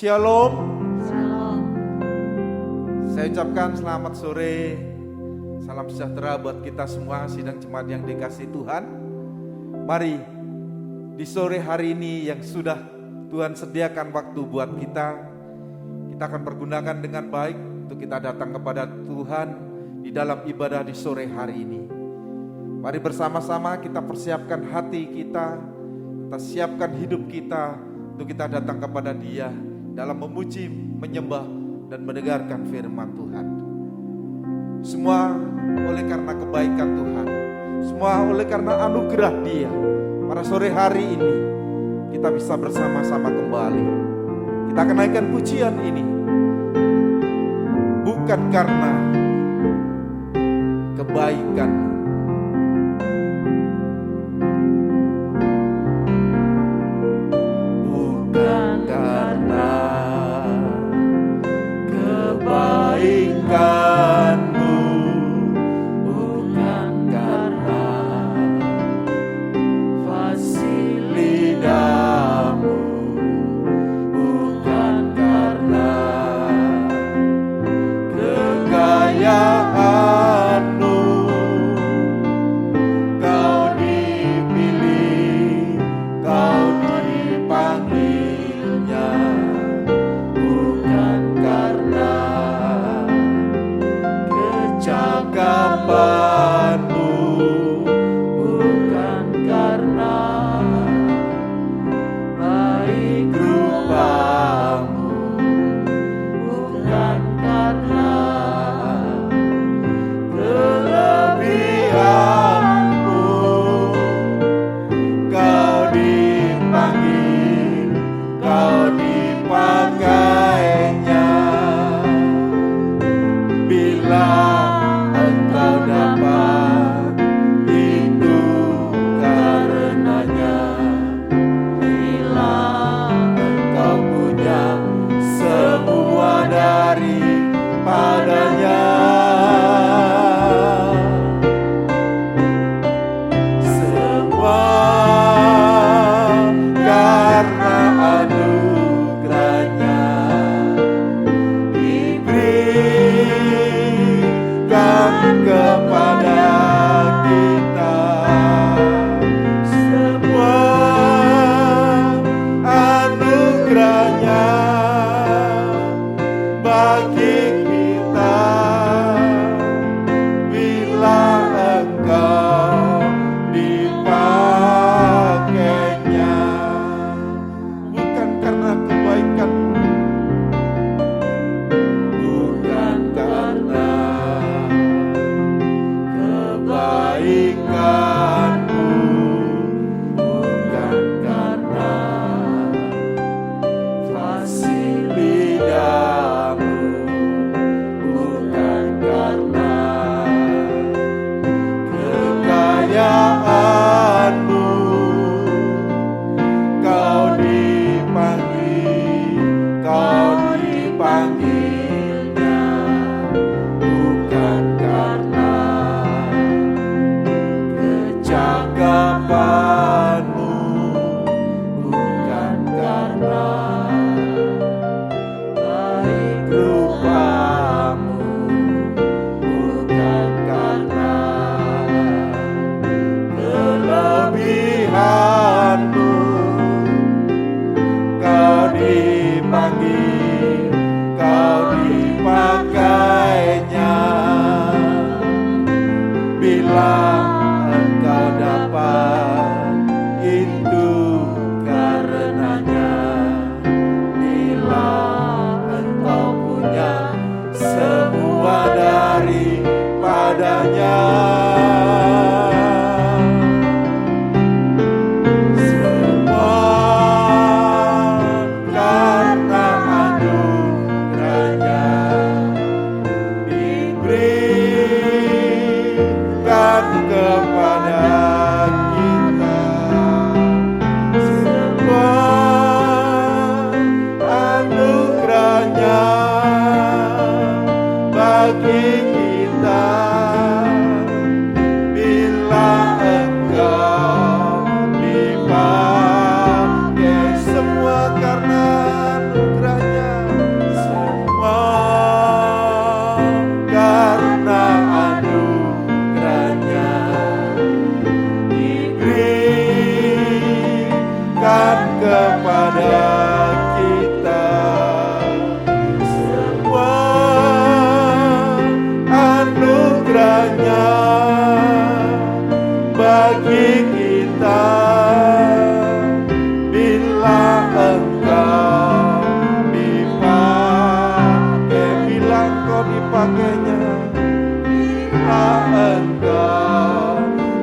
Shalom. Shalom. Saya ucapkan selamat sore, salam sejahtera buat kita semua sidang jemaat yang dikasihi Tuhan. Mari di sore hari ini yang sudah Tuhan sediakan waktu buat kita akan pergunakan dengan baik untuk kita datang kepada Tuhan di dalam ibadah di sore hari ini. Mari bersama-sama kita persiapkan hati kita siapkan hidup kita untuk kita datang kepada Dia dalam memuji, menyembah, dan mendengarkan firman Tuhan. Semua oleh karena kebaikan Tuhan, semua oleh karena anugerah Dia. Pada sore hari ini kita bisa bersama-sama kembali. Kita akan naikkan pujian ini bukan karena kebaikan, bukan karena kebaikanmu, bukan karena fasilidamu, bukan karena kekayaanmu, kau dipilih, kau dipanggilnya, bukan karena kecakapanmu, bukan karena baik rupamu, bukan karena kelebihanmu, kau dipanggil, kau dipakainya. Bila engkau dapat, itu karenanya. Bila engkau punya semua daripadanya, semua karena anugerahnya diberikan kepada kita. Semua anugerahnya bagi kita. Bila engkau dipakainya, bukan karena kebaikanmu, bukan karena kebaikanmu, bukan karena fasilidamu, bukan karena kekayaanmu, kau dipanggil, kau dipanggilnya, bukan karena kecakapanmu, bukan karena baik rupamu, bukan karena kelebihanmu, kau dipanggil, kau dipakainya. Bila engkau dapat, itu karenanya. Bila engkau punya semua daripadanya, semua karena anugerahnya diberikan dipakainya, bila engkau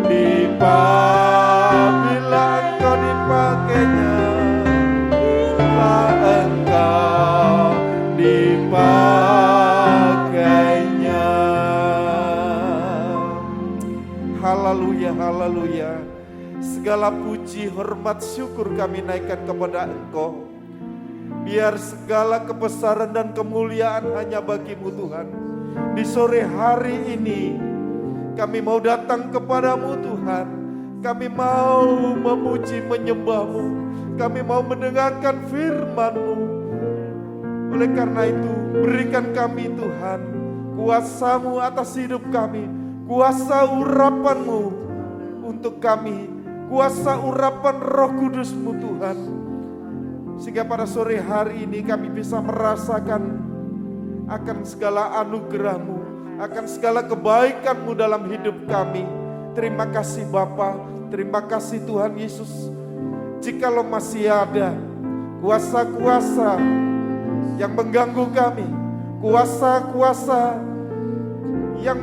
dipakainya, bila engkau dipakainya. Haleluya, haleluya. Segala puji, hormat, syukur kami naikkan kepada Engkau. Biar segala kebesaran dan kemuliaan hanya bagi-Mu Tuhan. Di sore hari ini kami mau datang kepadamu Tuhan. Kami mau memuji menyembah-Mu. Kami mau mendengarkan firman-Mu. Oleh karena itu berikan kami Tuhan kuasa-Mu atas hidup kami. Kuasa urapan-Mu untuk kami. Kuasa urapan Roh Kudus-Mu Tuhan. Sehingga pada sore hari ini kami bisa merasakan akan segala anugerah-Mu, akan segala kebaikan-Mu dalam hidup kami. Terima kasih Bapa, terima kasih Tuhan Yesus. Jikalau masih ada kuasa-kuasa yang mengganggu kami, kuasa-kuasa yang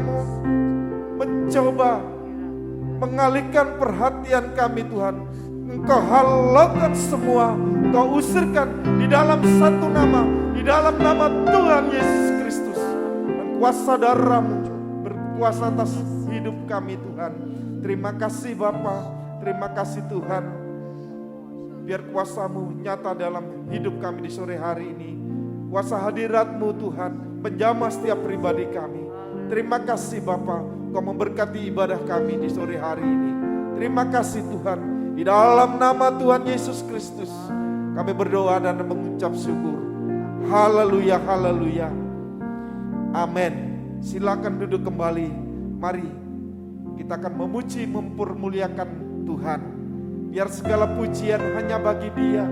mencoba mengalihkan perhatian kami Tuhan, Engkau halaukan semua, Engkau usirkan di dalam satu nama, di dalam nama Tuhan Yesus Kristus. Dan kuasa darah-Mu berkuasa atas hidup kami Tuhan. Terima kasih Bapa, terima kasih Tuhan. Biar kuasa-Mu nyata dalam hidup kami di sore hari ini. Kuasa hadirat-Mu Tuhan menjamah setiap pribadi kami. Terima kasih Bapa, Kau memberkati ibadah kami di sore hari ini. Terima kasih Tuhan. Di dalam nama Tuhan Yesus Kristus kami berdoa dan mengucap syukur. Haleluya, haleluya. Amin. Silakan duduk kembali. Mari kita akan memuji, mempermuliakan Tuhan. Biar segala pujian hanya bagi Dia.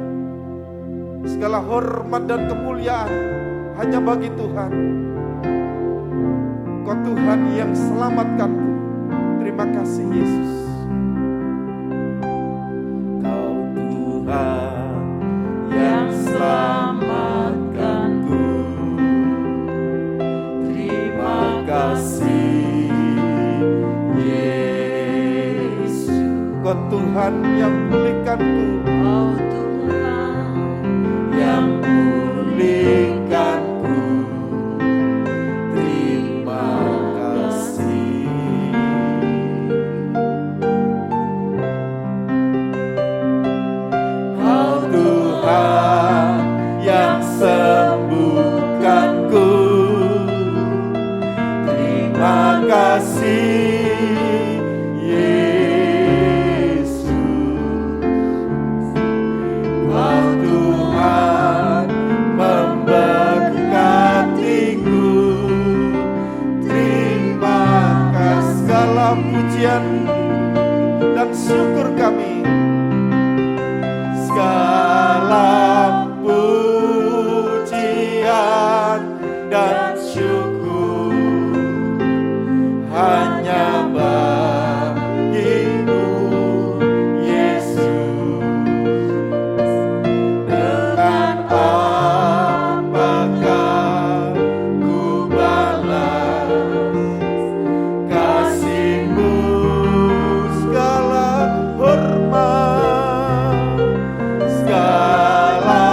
Segala hormat dan kemuliaan hanya bagi Tuhan. Kau Tuhan yang selamatkanku. Terima kasih Yesus. Kau Tuhan yang selamatkanku. Terima kasih Yesus. Kau Tuhan yang pulihkanku. Kau Tuhan yang pulihkanku. Yang sembuhkanku. Terima kasih Yesus. Kau Tuhan memberkatiku. Terima kasih. Segala pujian dan syukur kami, segala pujian dan syukur hanya bagi-Mu Yesus. Dengan apakah ku balas kasih-Mu, segala hormat, segala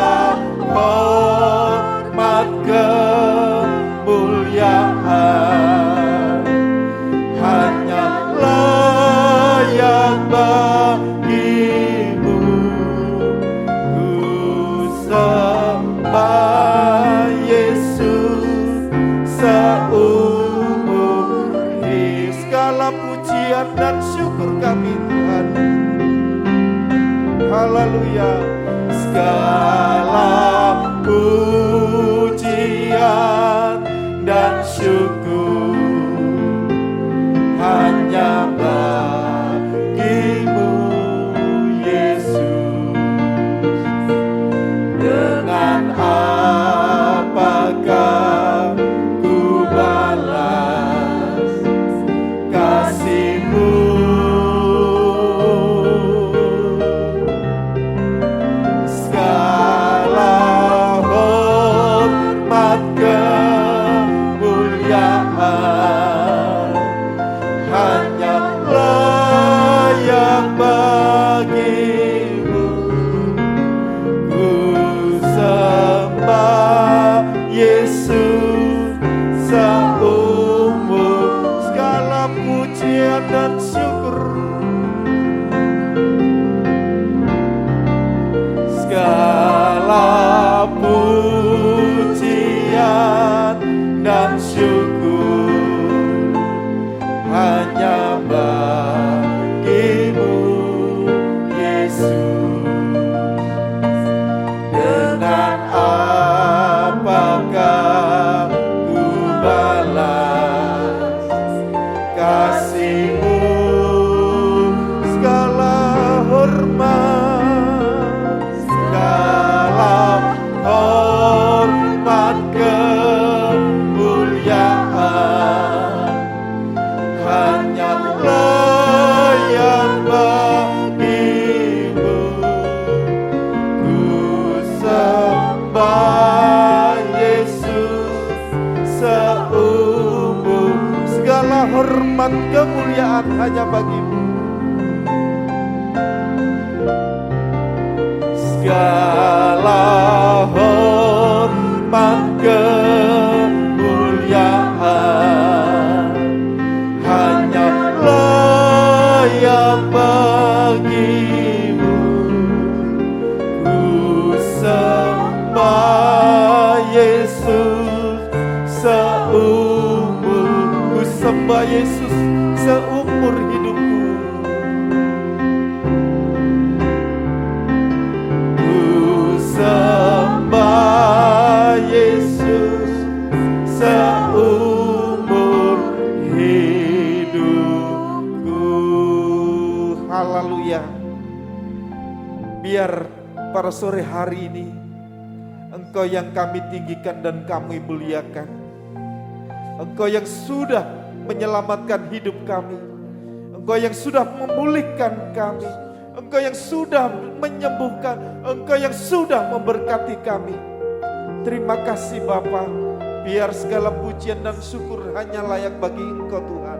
hormat kemuliaan hanya layak bagi-Mu. Ku sembah Yesus seumur hidup. Segala pujian dan syukur kami Tuhan. Haleluya. Segala pujian dan syukur hanya bagi-Mu Yesus. Dengan apakah ku balas kasih-Mu, segala hormat kemuliaan seumur. Segala pujian dan syukur, segala pujian dan syukur hanya bagimu, Yesus. Dengan apakah ku balas kasih-Mu, segala hormat, segala hormat kemuliaan hanyalah yang bagimu. Ku sembah Yesus seumur. Segala hormat kemuliaan hanya bagimu. Segala hormat kemuliaan hanyalah yang bagimu. Ku sembah Yesus seumur. Ku sembah Yesus seumur hidupku. Sembah Yesus seumur hidupku. Haleluya. Biar pada sore hari ini Engkau yang kami tinggikan dan kami muliakan. Engkau yang sudah menyelamatkan hidup kami. Engkau yang sudah memulihkan kami. Engkau yang sudah menyembuhkan, Engkau yang sudah memberkati kami. Terima kasih Bapa. Biar segala pujian dan syukur hanya layak bagi Engkau Tuhan.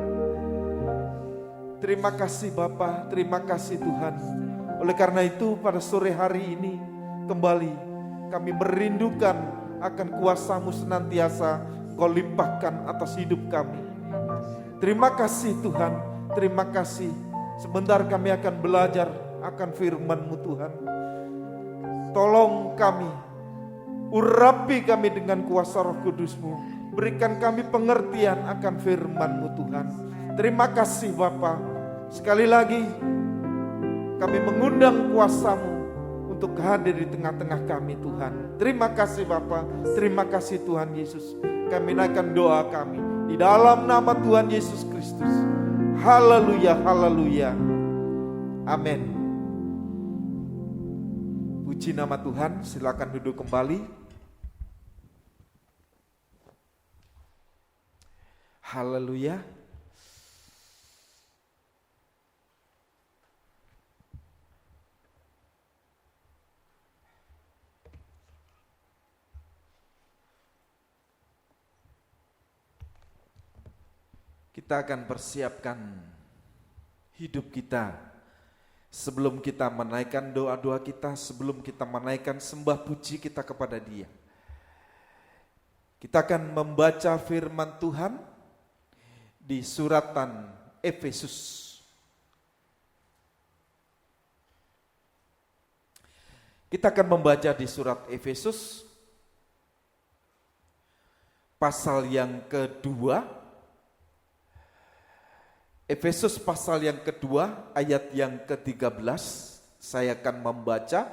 Terima kasih Bapa, terima kasih Tuhan. Oleh karena itu pada sore hari ini kembali kami merindukan akan kuasa-Mu senantiasa Kau limpahkan atas hidup kami. Terima kasih Tuhan, terima kasih. Sebentar kami akan belajar akan firman-Mu Tuhan. Tolong kami, urapi kami dengan kuasa Roh Kudus-Mu. Berikan kami pengertian akan firman-Mu Tuhan. Terima kasih Bapa. Sekali lagi kami mengundang kuasa-Mu untuk hadir di tengah-tengah kami Tuhan. Terima kasih Bapa. Terima kasih Tuhan Yesus. Kami naikkan doa kami di dalam nama Tuhan Yesus Kristus. Haleluya, haleluya. Amin. Puji nama Tuhan, silakan duduk kembali. Haleluya. Kita akan persiapkan hidup kita sebelum kita menaikkan doa-doa kita, sebelum kita menaikkan sembah puji kita kepada Dia. Kita akan membaca firman Tuhan di suratan Efesus. Kita akan membaca di surat Efesus pasal yang kedua. Efesus pasal yang kedua ayat yang ke-13, saya akan membaca.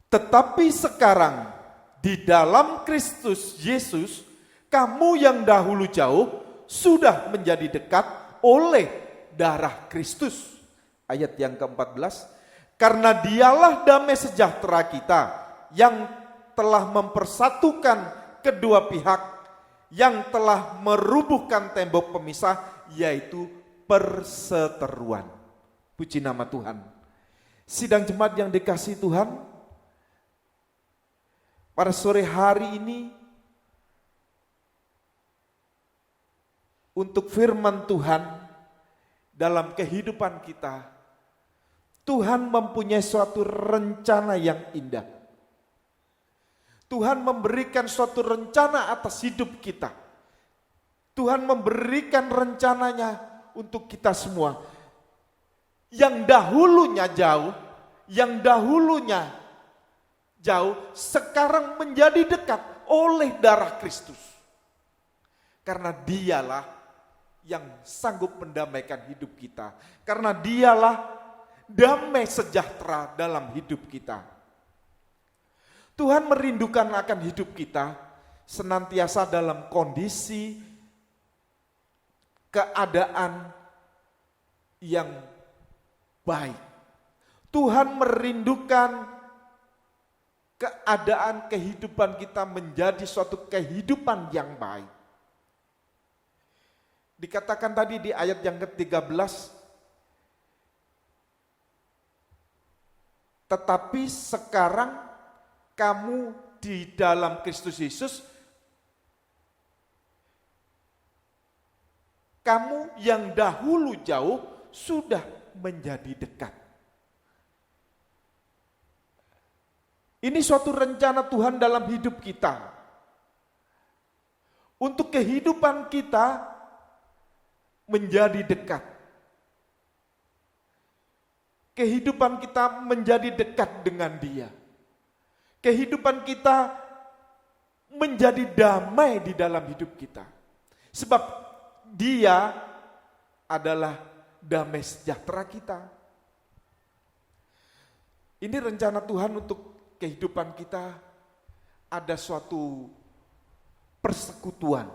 Tetapi sekarang di dalam Kristus Yesus, kamu yang dahulu jauh sudah menjadi dekat oleh darah Kristus. Ayat yang ke-14, karena Dialah damai sejahtera kita yang telah mempersatukan kedua pihak, yang telah merubuhkan tembok pemisah, yaitu perseteruan. Puji nama Tuhan. Sidang jemaat yang dikasihi Tuhan, pada sore hari ini untuk firman Tuhan dalam kehidupan kita, Tuhan mempunyai suatu rencana yang indah. Tuhan memberikan suatu rencana atas hidup kita. Tuhan memberikan rencananya untuk kita semua. Yang dahulunya jauh, sekarang menjadi dekat oleh darah Kristus. Karena dialah yang sanggup mendamaikan hidup kita. Karena dialah damai sejahtera dalam hidup kita. Tuhan merindukan akan hidup kita senantiasa dalam kondisi keadaan yang baik. Tuhan merindukan keadaan kehidupan kita menjadi suatu kehidupan yang baik. Dikatakan tadi di ayat yang ke-13, tetapi sekarang kamu di dalam Kristus Yesus, kamu yang dahulu jauh sudah menjadi dekat. Ini suatu rencana Tuhan dalam hidup kita. Untuk kehidupan kita menjadi dekat. Kehidupan kita menjadi dekat dengan Dia. Kehidupan kita menjadi damai di dalam hidup kita. Sebab Dia adalah damai sejahtera kita. Ini rencana Tuhan untuk kehidupan kita. Ada suatu persekutuan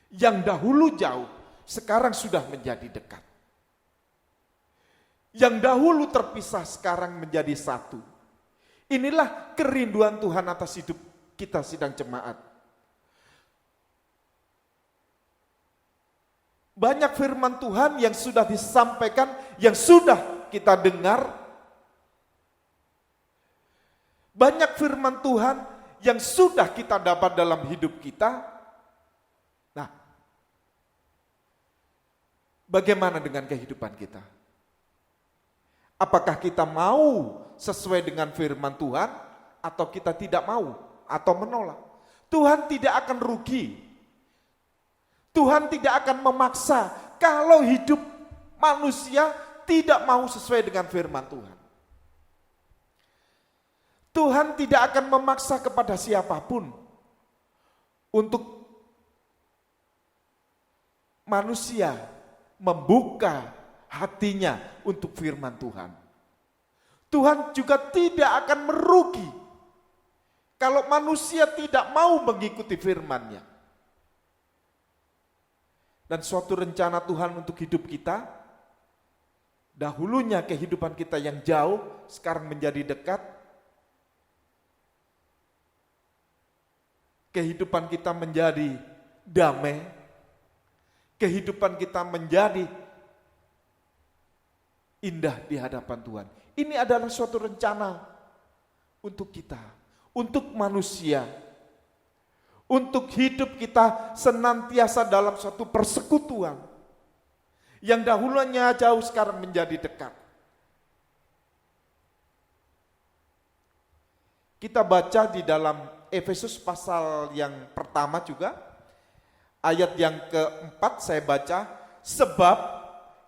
yang dahulu jauh, sekarang sudah menjadi dekat. Yang dahulu terpisah, sekarang menjadi satu. Inilah kerinduan Tuhan atas hidup kita sidang jemaat. Banyak firman Tuhan yang sudah disampaikan, yang sudah kita dengar. Banyak firman Tuhan yang sudah kita dapat dalam hidup kita. Nah, bagaimana dengan kehidupan kita? Apakah kita mau sesuai dengan firman Tuhan atau kita tidak mau atau menolak? Tuhan tidak akan rugi. Tuhan tidak akan memaksa kalau hidup manusia tidak mau sesuai dengan firman Tuhan. Tuhan tidak akan memaksa kepada siapapun untuk manusia membuka hatinya untuk firman Tuhan. Tuhan juga tidak akan merugi kalau manusia tidak mau mengikuti firman-Nya. Dan suatu rencana Tuhan untuk hidup kita, dahulunya kehidupan kita yang jauh, sekarang menjadi dekat. Kehidupan kita menjadi damai. Kehidupan kita menjadi indah di hadapan Tuhan. Ini adalah suatu rencana untuk kita, untuk manusia, untuk hidup kita senantiasa dalam suatu persekutuan yang dahulunya jauh sekarang menjadi dekat. Kita baca di dalam Efesus pasal yang pertama juga, ayat yang keempat saya baca, sebab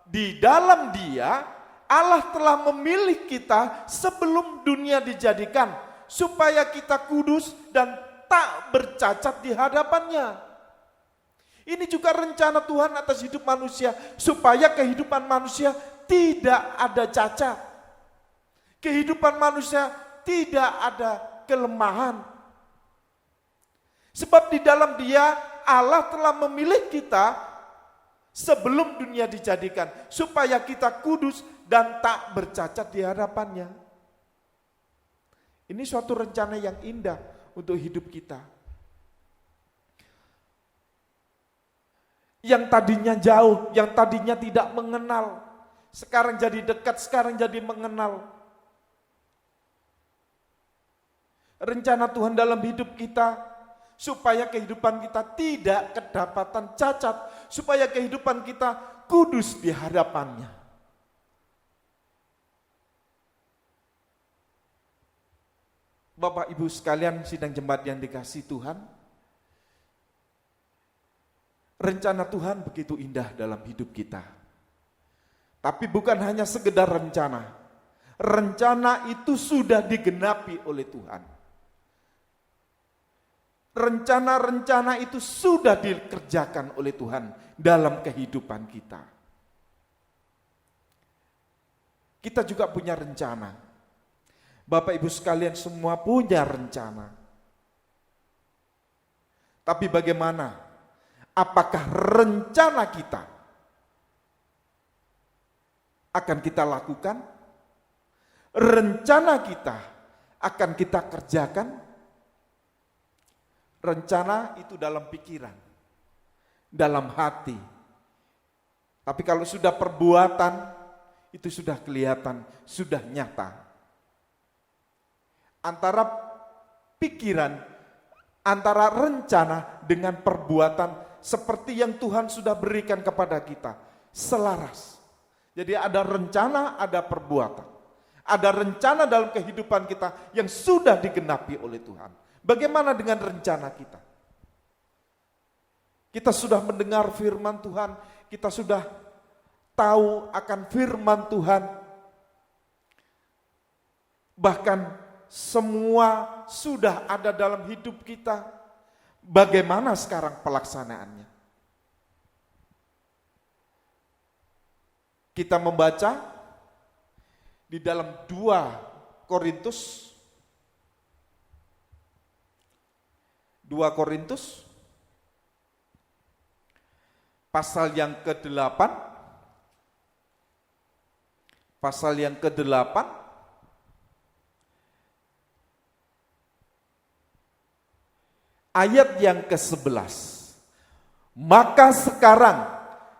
di dalam Dia Allah telah memilih kita sebelum dunia dijadikan, supaya kita kudus dan tak bercacat di hadapan-Nya. Ini juga rencana Tuhan atas hidup manusia, supaya kehidupan manusia tidak ada cacat. Kehidupan manusia tidak ada kelemahan. Sebab di dalam Dia Allah telah memilih kita sebelum dunia dijadikan, supaya kita kudus dan tak bercacat di hadapan-Nya. Ini suatu rencana yang indah untuk hidup kita. Yang tadinya jauh, yang tadinya tidak mengenal, sekarang jadi dekat, sekarang jadi mengenal. Rencana Tuhan dalam hidup kita, supaya kehidupan kita tidak kedapatan cacat, supaya kehidupan kita kudus di hadapan-Nya. Bapak Ibu sekalian sidang jemaat yang dikasihi Tuhan, rencana Tuhan begitu indah dalam hidup kita. Tapi bukan hanya sekedar rencana. Rencana itu sudah digenapi oleh Tuhan. Rencana-rencana itu sudah dikerjakan oleh Tuhan dalam kehidupan kita. Kita juga punya rencana. Bapak Ibu sekalian semua punya rencana. Tapi bagaimana? Apakah rencana kita akan kita lakukan? Rencana kita akan kita kerjakan? Rencana itu dalam pikiran, dalam hati. Tapi kalau sudah perbuatan, itu sudah kelihatan, sudah nyata. Antara pikiran, antara rencana dengan perbuatan seperti yang Tuhan sudah berikan kepada kita, selaras. Jadi ada rencana, ada perbuatan. Ada rencana dalam kehidupan kita yang sudah digenapi oleh Tuhan. Bagaimana dengan rencana kita? Kita sudah mendengar firman Tuhan, kita sudah tahu akan firman Tuhan. Bahkan semua sudah ada dalam hidup kita. Bagaimana sekarang pelaksanaannya? Kita membaca di dalam 2 Korintus pasal yang ke-8, ayat yang ke-11. Maka sekarang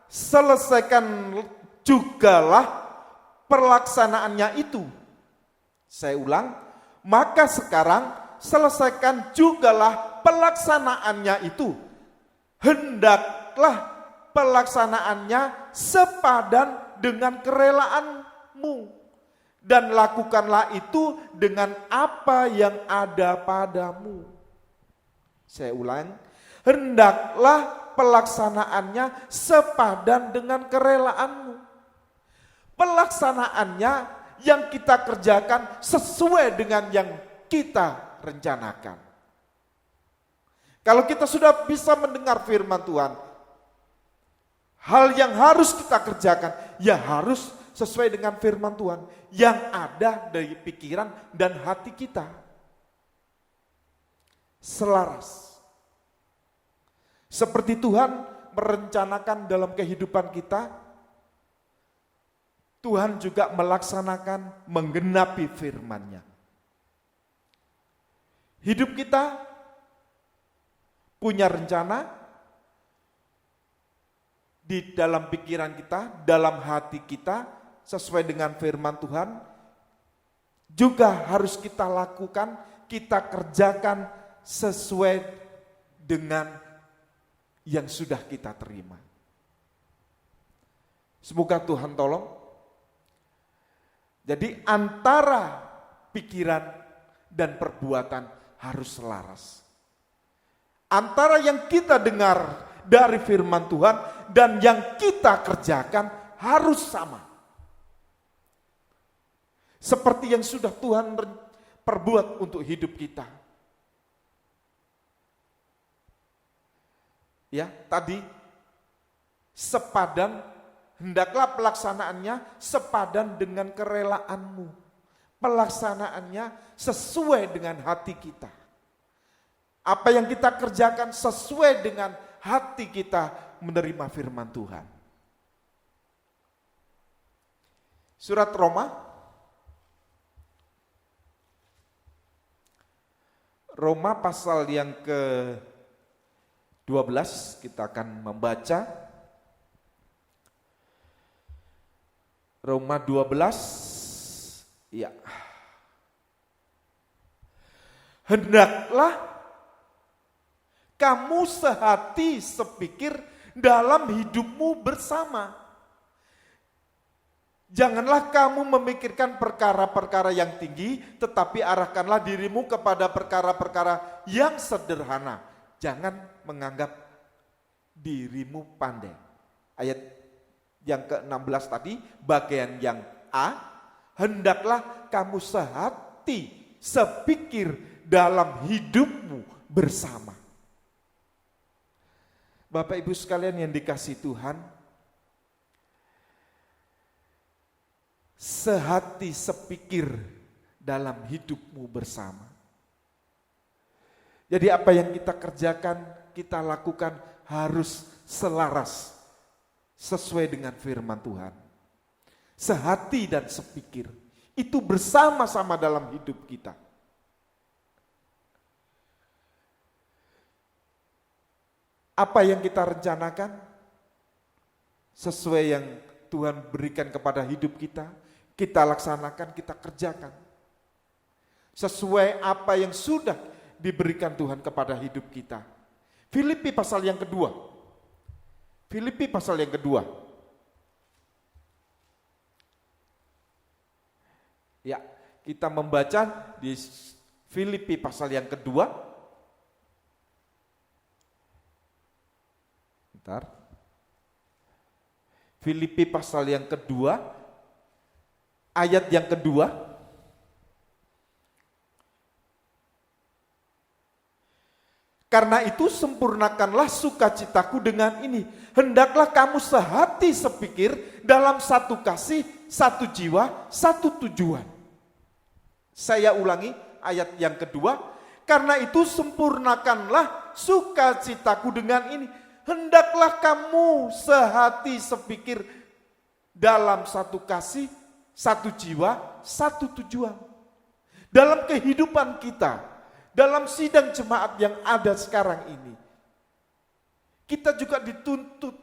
selesaikan jugalah pelaksanaannya itu. Saya ulang, maka sekarang selesaikan jugalah pelaksanaannya itu. Hendaklah pelaksanaannya sepadan dengan kerelaanmu. Dan lakukanlah itu dengan apa yang ada padamu. Saya ulang, hendaklah pelaksanaannya sepadan dengan kerelaanmu. Pelaksanaannya yang kita kerjakan sesuai dengan yang kita rencanakan. Kalau kita sudah bisa mendengar firman Tuhan, hal yang harus kita kerjakan, ya harus sesuai dengan firman Tuhan yang ada dari pikiran dan hati kita. Selaras. Seperti Tuhan merencanakan dalam kehidupan kita, Tuhan juga melaksanakan, menggenapi firman-Nya. Hidup kita punya rencana di dalam pikiran kita, dalam hati kita, sesuai dengan firman Tuhan, juga harus kita lakukan, kita kerjakan sesuai dengan yang sudah kita terima. Semoga Tuhan tolong. Jadi antara pikiran dan perbuatan harus selaras. Antara yang kita dengar dari firman Tuhan dan yang kita kerjakan harus sama. Seperti yang sudah Tuhan perbuat untuk hidup kita. Ya, tadi sepadan. Hendaklah pelaksanaannya sepadan dengan kerelaanmu. Pelaksanaannya sesuai dengan hati kita. Apa yang kita kerjakan sesuai dengan hati kita menerima firman Tuhan. Surat Roma pasal yang ke-12 kita akan membaca. Roma 12, ya. Hendaklah kamu sehati sepikir dalam hidupmu bersama. Janganlah kamu memikirkan perkara-perkara yang tinggi, tetapi arahkanlah dirimu kepada perkara-perkara yang sederhana. Jangan menganggap dirimu pandai. Ayat yang ke-16 tadi, bagian yang A, hendaklah kamu sehati, sepikir dalam hidupmu bersama. Bapak Ibu sekalian yang dikasihi Tuhan, sehati sepikir dalam hidupmu bersama. Jadi apa yang kita kerjakan, kita lakukan harus selaras, sesuai dengan firman Tuhan. Sehati dan sepikir, itu bersama-sama dalam hidup kita. Apa yang kita rencanakan, sesuai yang Tuhan berikan kepada hidup kita laksanakan, kita kerjakan. Sesuai apa yang sudah diberikan Tuhan kepada hidup kita. Filipi pasal yang kedua. Filipi pasal yang kedua. Ya, kita membaca di Filipi pasal yang kedua. Bentar. Filipi pasal yang kedua, ayat yang kedua. Karena itu sempurnakanlah sukacitaku dengan ini. Hendaklah kamu sehati sepikir dalam satu kasih, satu jiwa, satu tujuan. Saya ulangi ayat yang kedua. Karena itu sempurnakanlah sukacitaku dengan ini. Hendaklah kamu sehati sepikir dalam satu kasih, satu jiwa, satu tujuan. Dalam kehidupan kita, dalam sidang jemaat yang ada sekarang ini, kita juga dituntut,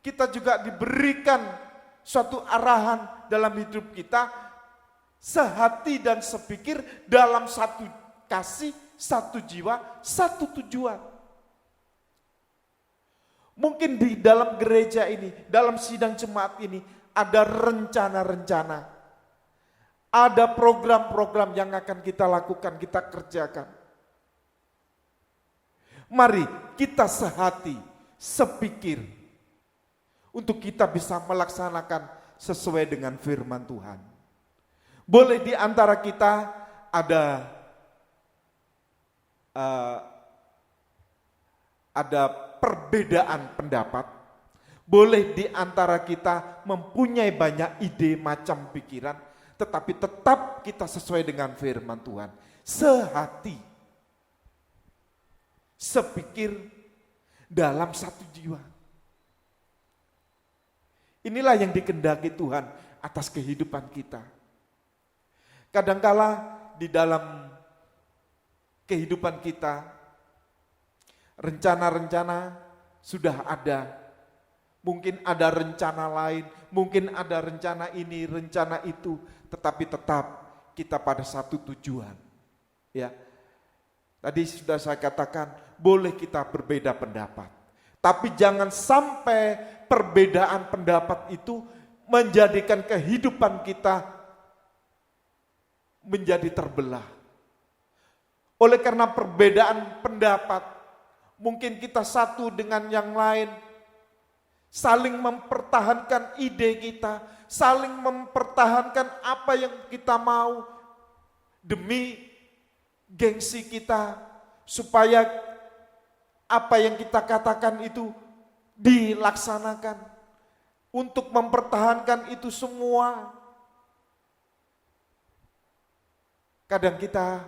kita juga diberikan suatu arahan dalam hidup kita, sehati dan sepikir dalam satu kasih, satu jiwa, satu tujuan. Mungkin di dalam gereja ini, dalam sidang jemaat ini, ada rencana-rencana. Ada program-program yang akan kita lakukan, kita kerjakan. Mari kita sehati, sepikir, untuk kita bisa melaksanakan sesuai dengan firman Tuhan. Boleh di antara kita ada perbedaan pendapat, boleh di antara kita mempunyai banyak ide macam pikiran, tetapi tetap kita sesuai dengan firman Tuhan. Sehati, sepikir dalam satu jiwa. Inilah yang dikehendaki Tuhan atas kehidupan kita. Kadangkala di dalam kehidupan kita, rencana-rencana sudah ada, mungkin ada rencana lain, mungkin ada rencana ini, rencana itu, tetapi tetap kita pada satu tujuan. Ya, tadi sudah saya katakan, boleh kita berbeda pendapat, tapi jangan sampai perbedaan pendapat itu menjadikan kehidupan kita menjadi terbelah. Oleh karena perbedaan pendapat, mungkin kita satu dengan yang lain, saling mempertahankan ide kita, saling mempertahankan apa yang kita mau demi gengsi kita, supaya apa yang kita katakan itu dilaksanakan. Untuk mempertahankan itu semua, kadang kita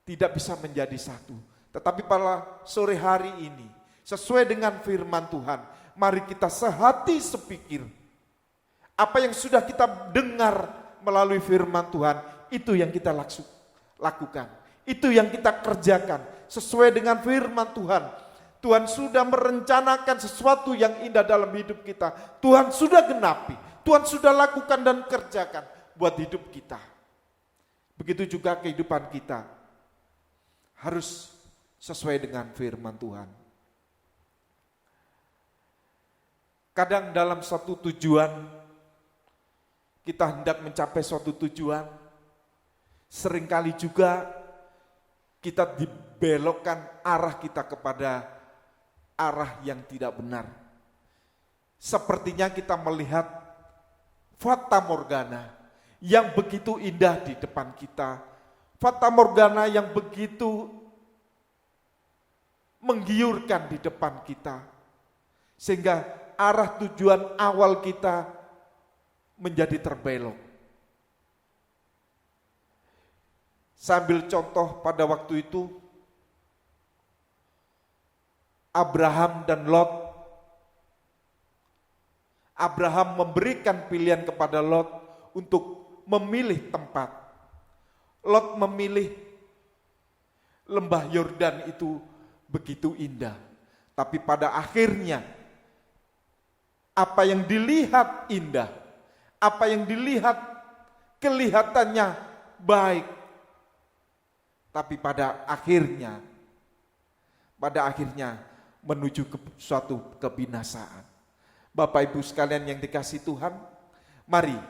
tidak bisa menjadi satu. Tetapi pada sore hari ini, sesuai dengan firman Tuhan, mari kita sehati sepikir. Apa yang sudah kita dengar melalui firman Tuhan, itu yang kita lakukan. Itu yang kita kerjakan, sesuai dengan firman Tuhan. Tuhan sudah merencanakan sesuatu yang indah dalam hidup kita. Tuhan sudah genapi, Tuhan sudah lakukan dan kerjakan buat hidup kita. Begitu juga kehidupan kita harus sesuai dengan firman Tuhan. Kadang dalam satu tujuan kita hendak mencapai suatu tujuan, seringkali juga kita dibelokkan arah kita kepada arah yang tidak benar. Sepertinya kita melihat fata morgana yang begitu indah di depan kita, fata morgana yang begitu menggiurkan di depan kita, sehingga arah tujuan awal kita menjadi terbelok. Sambil contoh pada waktu itu, Abraham dan Lot. Abraham memberikan pilihan kepada Lot untuk memilih tempat. Lot memilih lembah Yordan itu begitu indah. Tapi pada akhirnya apa yang dilihat indah, apa yang dilihat kelihatannya baik, tapi pada akhirnya menuju ke suatu kebinasaan. Bapak Ibu sekalian yang dikasihi Tuhan, mari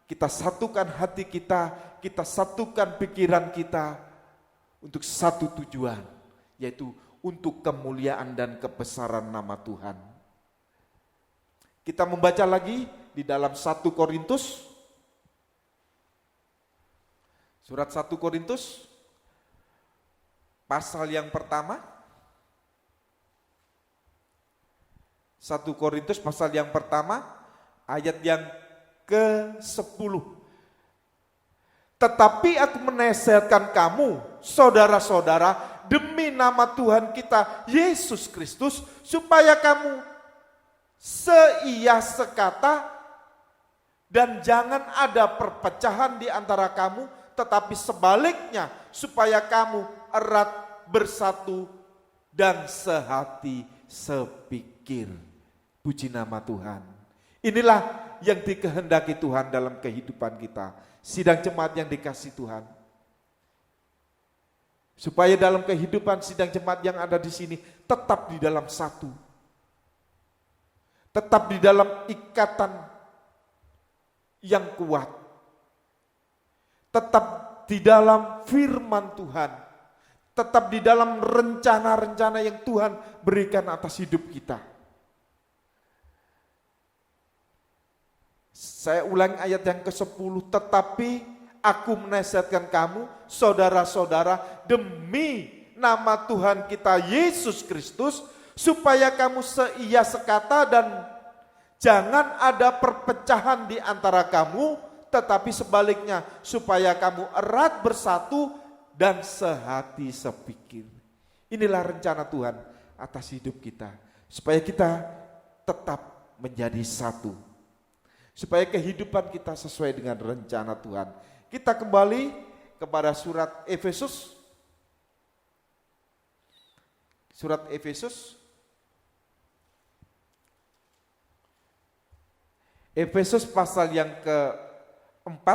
kita satukan hati kita, kita satukan pikiran kita untuk satu tujuan, yaitu untuk kemuliaan dan kebesaran nama Tuhan. Kita membaca lagi di dalam 1 Korintus, surat 1 Korintus, pasal yang pertama, 1 Korintus pasal yang pertama, ayat yang ke-10. Tetapi aku menasihatkan kamu, saudara-saudara, demi nama Tuhan kita Yesus Kristus, supaya kamu seia sekata dan jangan ada perpecahan di antara kamu, tetapi sebaliknya supaya kamu erat bersatu dan sehati sepikir. Puji nama Tuhan. Inilah yang dikehendaki Tuhan dalam kehidupan kita. Sidang jemaat yang dikasihi Tuhan. Supaya dalam kehidupan sidang jemaat yang ada di sini tetap di dalam satu. Tetap di dalam ikatan yang kuat. Tetap di dalam firman Tuhan. Tetap di dalam rencana-rencana yang Tuhan berikan atas hidup kita. Saya ulang ayat yang ke-10, tetapi aku menasihatkan kamu, saudara-saudara, demi nama Tuhan kita Yesus Kristus, supaya kamu seia sekata dan jangan ada perpecahan di antara kamu, tetapi sebaliknya supaya kamu erat bersatu dan sehati sepikir. Inilah rencana Tuhan atas hidup kita, supaya kita tetap menjadi satu. Supaya kehidupan kita sesuai dengan rencana Tuhan. Kita kembali kepada surat Efesus. Surat Efesus. Efesus pasal yang ke-4.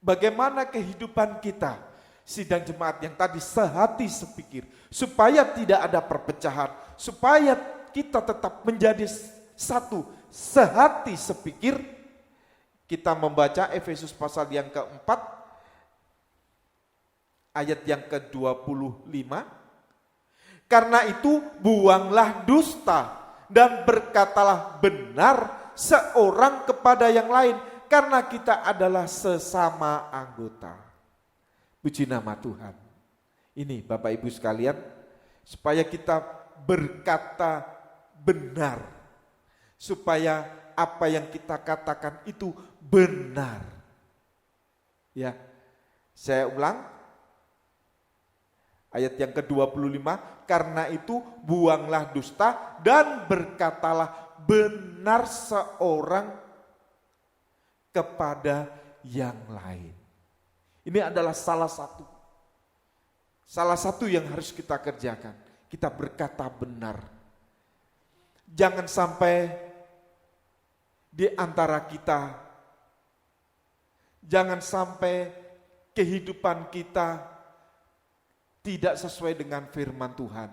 Bagaimana kehidupan kita, sidang jemaat yang tadi sehati sepikir, supaya tidak ada perpecahan, supaya kita tetap menjadi satu, sehati sepikir. Kita membaca Efesus pasal yang ke-4, ayat yang ke-25. Karena itu buanglah dusta dan berkatalah benar seorang kepada yang lain, karena kita adalah sesama anggota. Puji nama Tuhan. Ini Bapak Ibu sekalian, supaya kita berkata benar, supaya apa yang kita katakan itu benar. Ya, saya ulang ayat yang ke-25, karena itu buanglah dusta dan berkatalah benar seorang kepada yang lain. Ini adalah salah satu yang harus kita kerjakan. Kita berkata benar. Jangan sampai di antara kita, jangan sampai kehidupan kita tidak sesuai dengan firman Tuhan.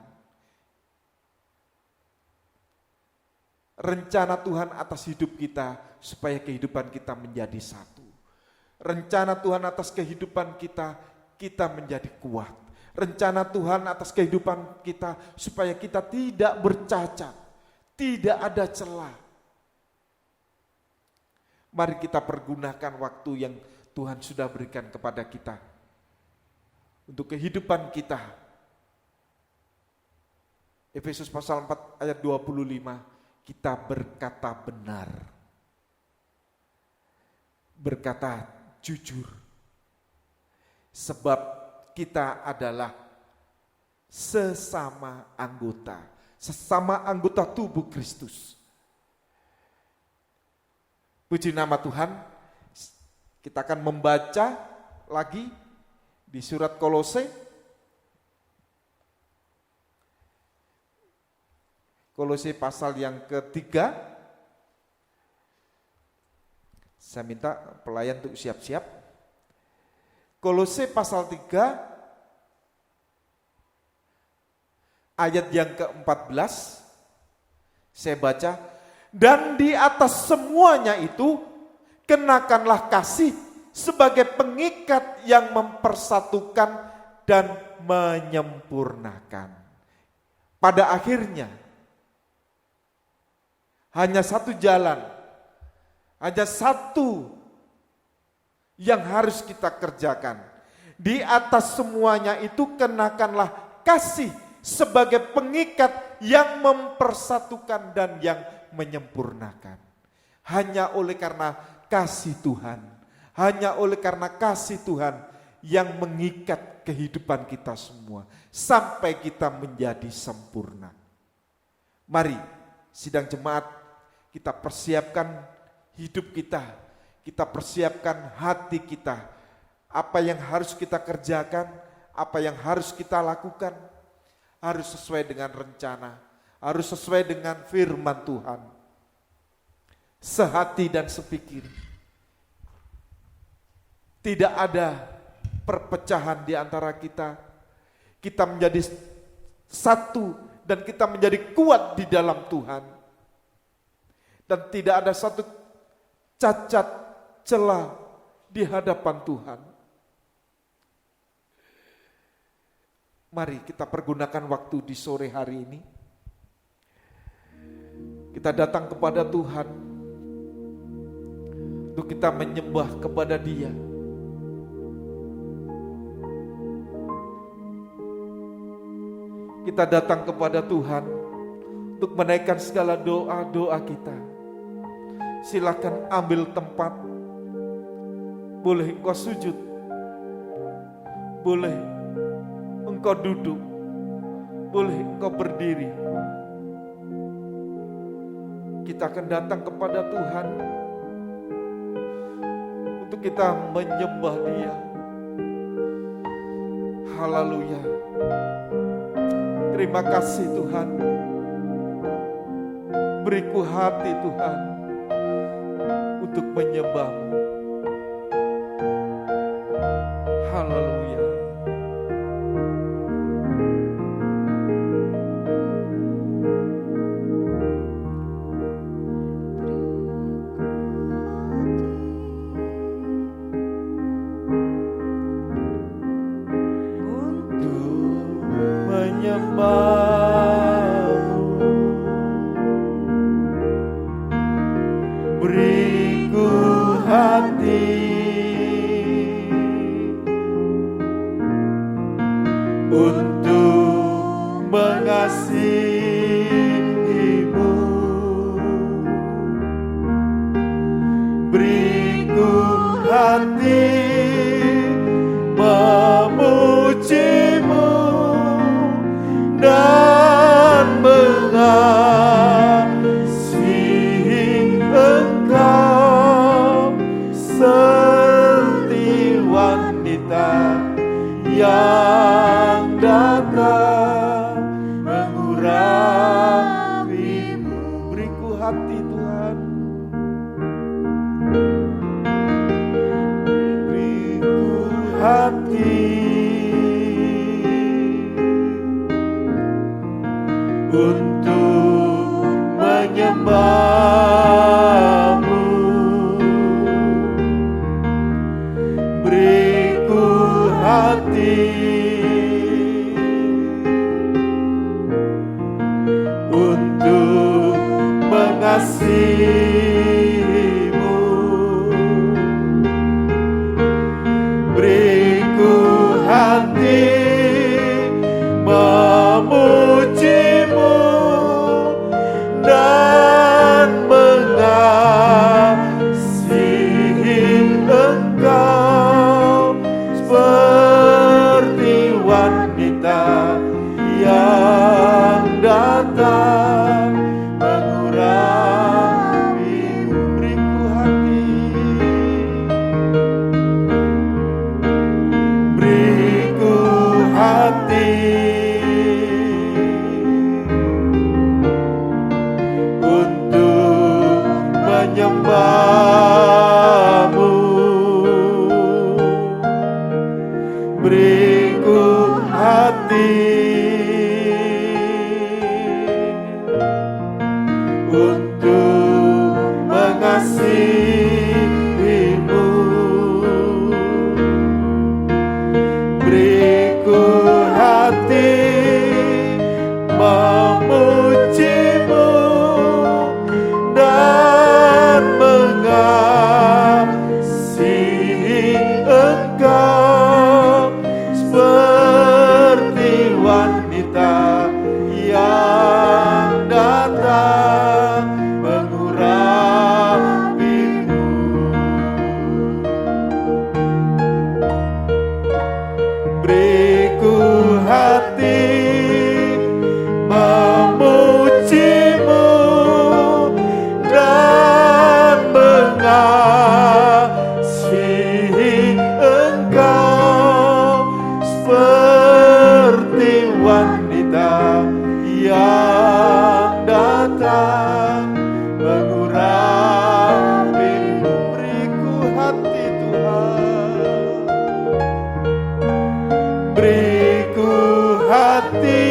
rencana Tuhan atas hidup kita supaya kehidupan kita menjadi satu. Rencana Tuhan atas kehidupan kita, kita menjadi kuat. Rencana Tuhan atas kehidupan kita supaya kita tidak bercacat, tidak ada celah. Mari kita pergunakan waktu yang Tuhan sudah berikan kepada kita untuk kehidupan kita. Efesus pasal 4 ayat 25. Kita berkata benar, berkata jujur, sebab kita adalah sesama anggota tubuh Kristus. Puji nama Tuhan. Kita akan membaca lagi di surat Kolose. Kolose pasal yang ketiga. Saya minta pelayan untuk siap-siap. Kolose pasal 3 ayat yang ke-14. Saya baca, dan di atas semuanya itu kenakanlah kasih sebagai pengikat yang mempersatukan dan menyempurnakan. Pada akhirnya hanya satu jalan, hanya satu yang harus kita kerjakan. Di atas semuanya itu kenakanlah kasih sebagai pengikat yang mempersatukan dan yang menyempurnakan. Hanya oleh karena kasih Tuhan, hanya oleh karena kasih Tuhan yang mengikat kehidupan kita semua sampai kita menjadi sempurna. Mari sidang jemaat, kita persiapkan hidup kita persiapkan hati kita. Apa yang harus kita kerjakan, apa yang harus kita lakukan, harus sesuai dengan rencana, harus sesuai dengan firman Tuhan. Sehati dan sepikir. Tidak ada perpecahan di antara kita. Kita menjadi satu dan kita menjadi kuat di dalam Tuhan. Dan tidak ada satu cacat celah di hadapan Tuhan. Mari kita pergunakan waktu di sore hari ini. Kita datang kepada Tuhan untuk kita menyembah kepada Dia. Kita datang kepada Tuhan untuk menaikkan segala doa-doa kita. Silakan ambil tempat. Boleh engkau sujud, boleh engkau duduk, boleh engkau berdiri. Kita akan datang kepada Tuhan untuk kita menyembah Dia. Haleluya. Terima kasih Tuhan. Beriku hati Tuhan untuk menyembah-Mu. Haleluya. Untuk menyembah-Mu, beriku hati untuk mengasihi-Mu, beriku hati memuji-Mu dan mengasihi Engkau seperti wanita yang datang mengurapi-Mu. Beriku hati Tuhan, beriku hati untuk menyembah menyembah-Mu. Beriku hati untuk mengasihi-Mu. Beriku hati memuji-Mu dan mengasihi Engkau seperti wanita yang datang mengurapi-Mu. Beriku hati, beriku hati untuk menyembah-Mu. Beriku hati untuk mengasihi-Mu. Beriku hati memuji-Mu dan mengasihi Engkau seperti wanita yang datang mengurapi-Mu. Beriku hati memuji-Mu dan mengasihi Engkau seperti wanita yang datang mengurapi-Mu. Beriku hati Tuhan, beriku hati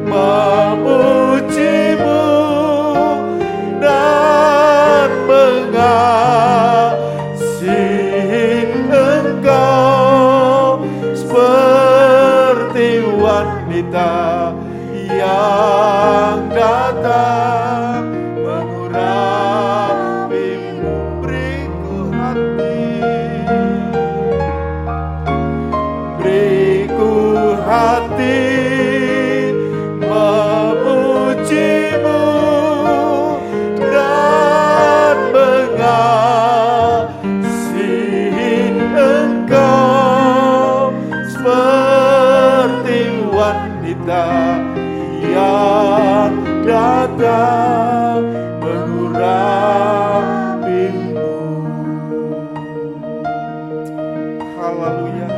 memuji-Mu dan mengasihi Engkau seperti wanita yang datang mengurapi-Mu. Beriku hati, beriku hati memuji-Mu dan mengasihi Engkau seperti wanita yang datang mengurapi-Mu. Haleluya.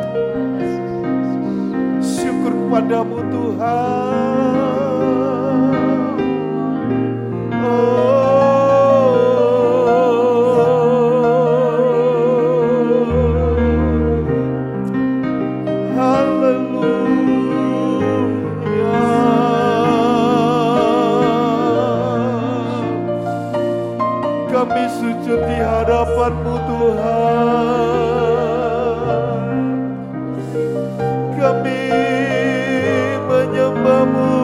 Syukur kepadamu Tuhan. Haleluya. Kami sujud di hadapan-Mu Tuhan. Kami menyembah-Mu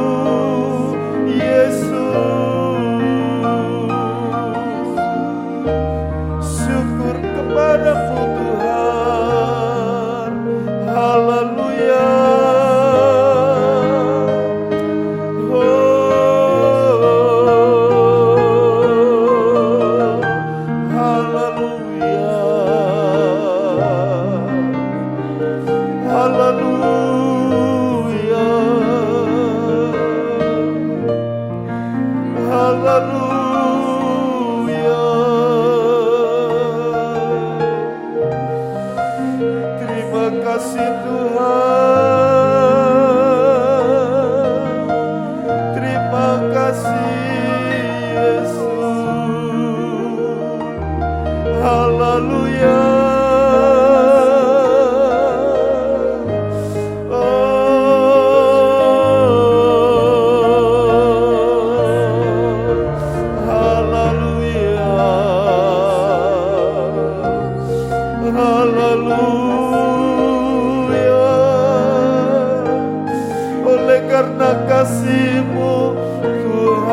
kasih-Mu Tuhan,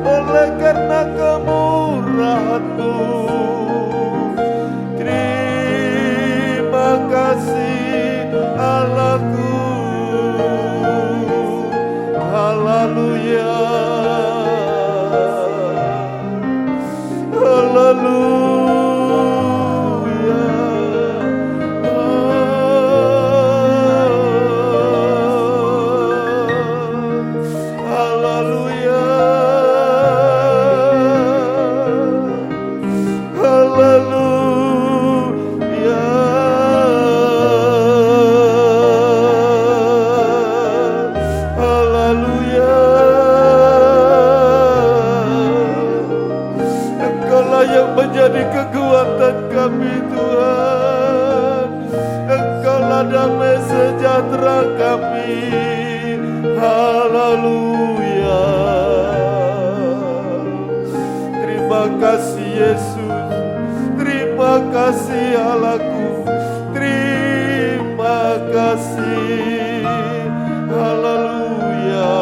oleh karena kemurahan-Mu. Terima kasih Allahku. Haleluya, haleluya, haleluya, haleluya, Engkaulah yang menjadi kekuatan kami Tuhan. Engkaulah damai sejahtera kami. Haleluya. Terima kasih Yesus. Terima kasih Allahku. Terima kasih. Haleluya.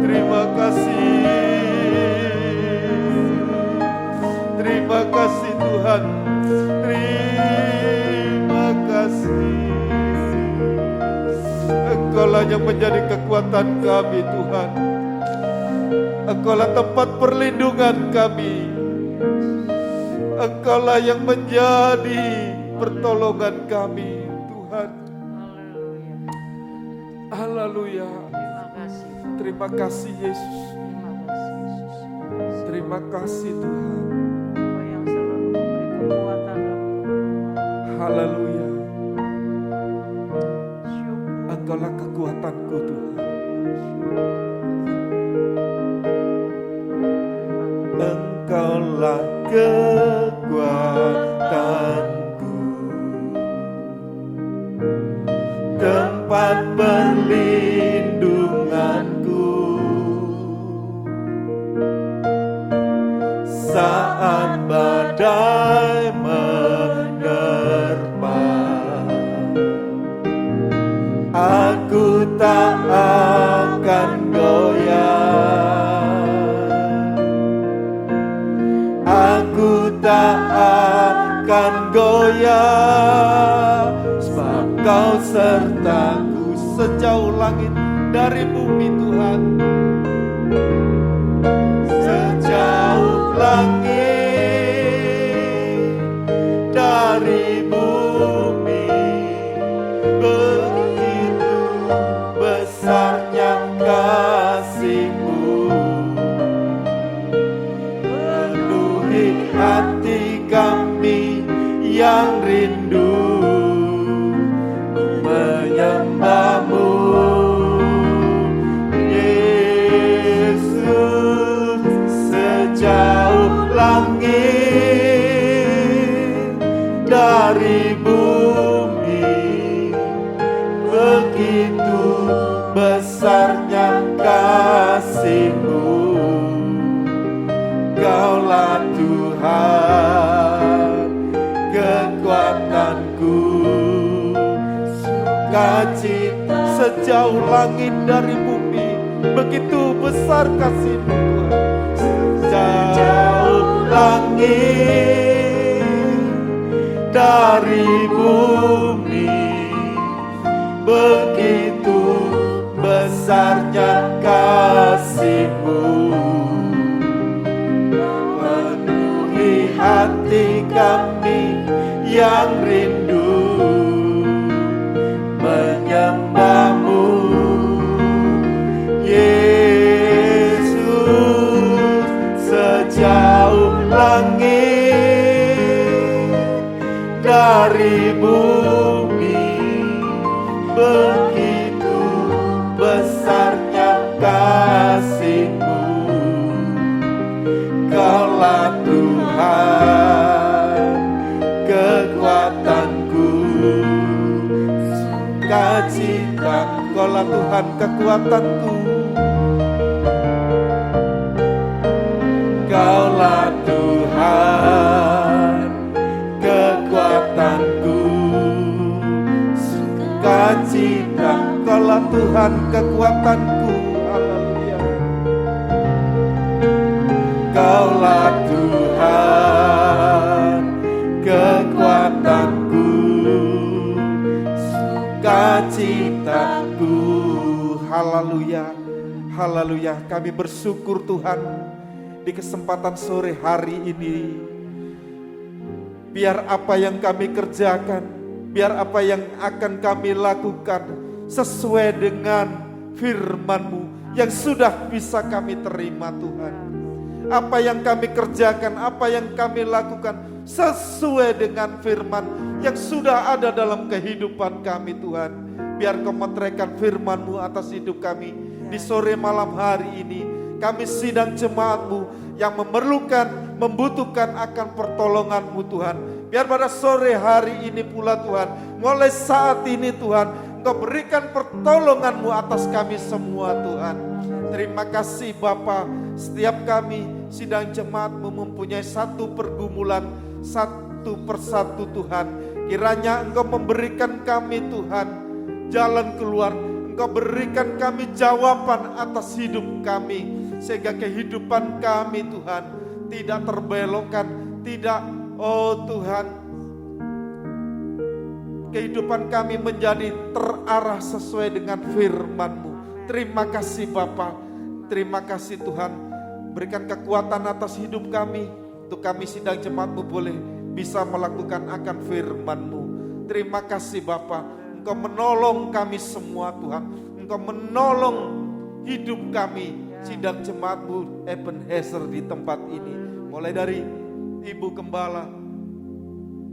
Terima kasih. Terima kasih Tuhan. Terima kasih. Engkaulah yang menjadi kekuatan kami Tuhan. Engkaulah tempat perlindungan kami. Engkaulah yang menjadi pertolongan kami Tuhan. Haleluya. Terima kasih Yesus. Terima kasih Tuhan. Haleluya. Engkaulah kekuatanku Tuhan. Engkaulah kekuatanku, tempat perlindunganku saat badai menerpa. Aku tak akan goyah, aku tak akan goyah, sebab Kau sertaku sejauh langit dari bumi Tuhan. Sejauh langit dari bumi, begitu besarnya kasih-Mu, penuhi hati kami yang rindu menyembah-Mu. Yesus, sejauh langit dari bumi, begitu besarnya kasih-Mu. Kaulah Tuhan, kekuatanku, sukacita sejauh langit dari bumi, begitu besar kasih-Mu Tuhan. Sejauh langit dari bumi, begitu besarnya kasih-Mu, penuhi hati kami yang rindu menyembah-Mu. Yesus, sejauh langit dari bumi, begitu besarnya kasih-Mu. Kaulah Tuhan, kekuatanku, sukacita. Kaulah Tuhan, kekuatanku. Kaulah Tuhan, kekuatanku, Tuhan kekuatanku. Haleluya. Kaulah Tuhan kekuatanku, sukacitaku. Haleluya. Haleluya. Kami bersyukur Tuhan di kesempatan sore hari ini. Biar apa yang kami kerjakan, biar apa yang akan kami lakukan sesuai dengan firman-Mu yang sudah bisa kami terima Tuhan. Apa yang kami kerjakan, apa yang kami lakukan sesuai dengan firman yang sudah ada dalam kehidupan kami Tuhan. Biar Kau meteraikan firman-Mu atas hidup kami di sore malam hari ini. Kami sidang jemaat-Mu yang memerlukan, membutuhkan akan pertolongan-Mu Tuhan. Biar pada sore hari ini pula Tuhan, mulai saat ini Tuhan, Engkau berikan pertolongan-Mu atas kami semua Tuhan. Terima kasih Bapa. Setiap kami sidang jemaat-Mu mempunyai satu pergumulan, satu persatu Tuhan. Kiranya Engkau memberikan kami Tuhan jalan keluar. Engkau berikan kami jawaban atas hidup kami, sehingga kehidupan kami Tuhan tidak terbelokkan, tidak, oh Tuhan, kehidupan kami menjadi terarah sesuai dengan firman-Mu. Terima kasih Bapa, terima kasih Tuhan. Berikan kekuatan atas hidup kami, untuk kami sidang jemaat-Mu boleh bisa melakukan akan firman-Mu. Terima kasih Bapa. Engkau menolong kami semua Tuhan. Engkau menolong hidup kami, sidang jemaat-Mu Ebenezer di tempat ini. Mulai dari Ibu Gembala,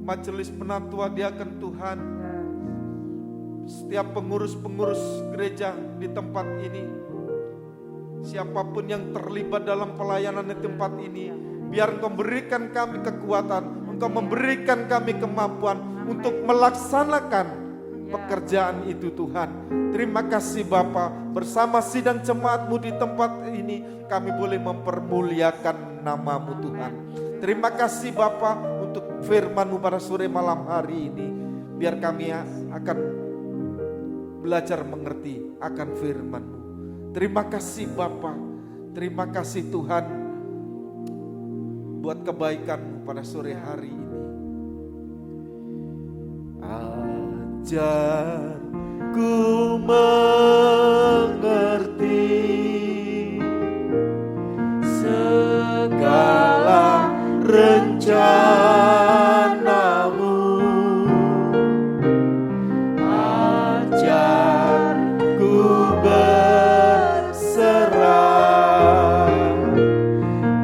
Majelis Penatua Diaken Tuhan, setiap pengurus-pengurus gereja di tempat ini, siapapun yang terlibat dalam pelayanan di tempat ini, biar Engkau berikan kami kekuatan, Engkau memberikan kami kemampuan untuk melaksanakan pekerjaan itu Tuhan. Terima kasih Bapa. Bersama sidang jemaat-Mu di tempat ini, kami boleh mempermuliakan nama-Mu Tuhan. Terima kasih Bapa untuk firman-Mu pada sore malam hari ini. Biar kami akan belajar mengerti akan firman-Mu. Terima kasih Bapa. Terima kasih Tuhan buat kebaikan-Mu pada sore hari ini. Ajar ku mengerti segala rencana-Mu. Ajar ku berserah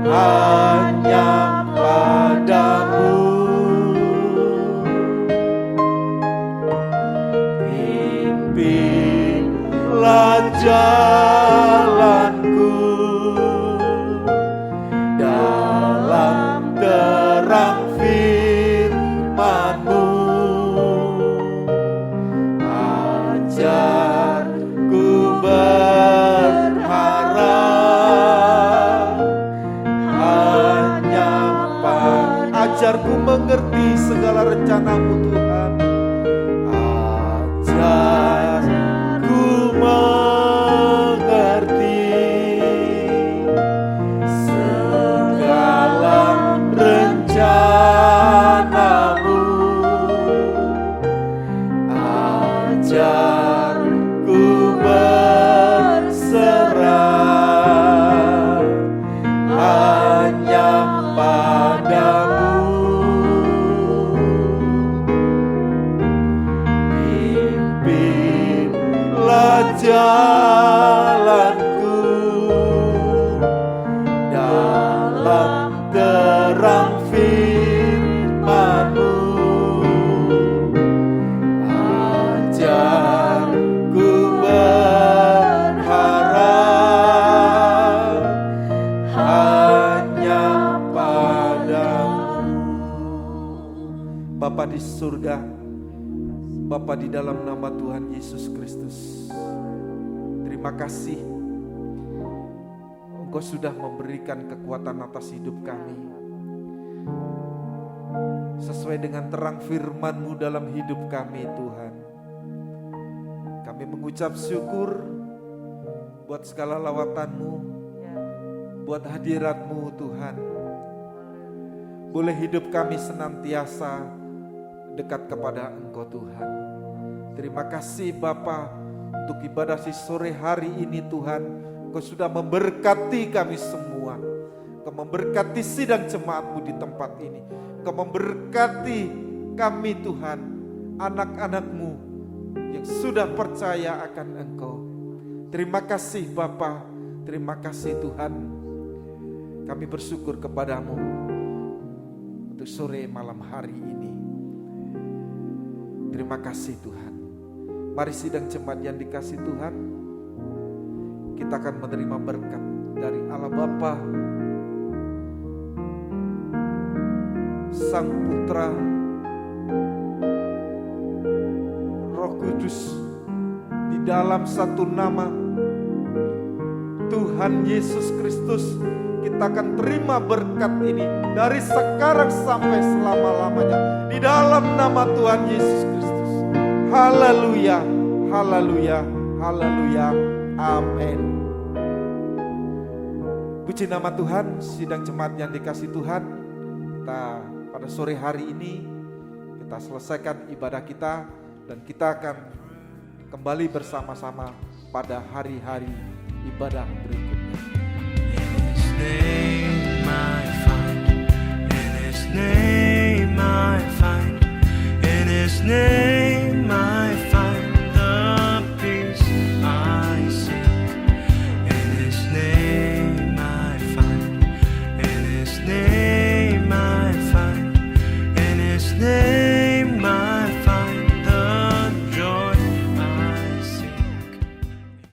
hanya padamu. Jalanku dalam terang firman-Mu. Ajarku berharap hanya ajarku mengerti segala rencana-Mu Tuhan. Ajarku mengerti segala rencana-Mu. Ajarku berserah hanya padamu. Pimpinlah jalanku dalam terang firman-Mu. Ajarku berharap hanya padamu. Bapa di surga, Bapa di dalam nama Tuhan Yesus Kristus, terima kasih Engkau sudah memberikan kekuatan atas hidup kami. Sesuai dengan terang firman-Mu dalam hidup kami Tuhan. Kami Kami mengucap syukur buat segala lawatan-Mu, buat hadirat-Mu Tuhan. Boleh hidup kami senantiasa dekat kepada Engkau Tuhan. Terima kasih Bapa untuk ibadah si sore hari ini Tuhan. Engkau sudah memberkati kami semua. Engkau memberkati sidang jemaat-Mu di tempat ini. Engkau memberkati kami Tuhan, anak-anak-Mu yang sudah percaya akan Engkau. Terima kasih Bapa, terima kasih Tuhan. Kami bersyukur kepadamu untuk sore malam hari ini. Terima kasih Tuhan. Mari sidang jemaat yang dikasih Tuhan, kita akan menerima berkat dari Allah Bapa, Sang Putra, Roh Kudus, di dalam satu nama Tuhan Yesus Kristus. Kita akan terima berkat ini dari sekarang sampai selama-lamanya di dalam nama Tuhan Yesus Kristus. Haleluya, haleluya, haleluya, amin. Puji nama Tuhan. Sidang jemaat yang dikasih Tuhan, kita pada sore hari ini kita selesaikan ibadah kita dan kita akan kembali bersama-sama pada hari-hari ibadah berikutnya.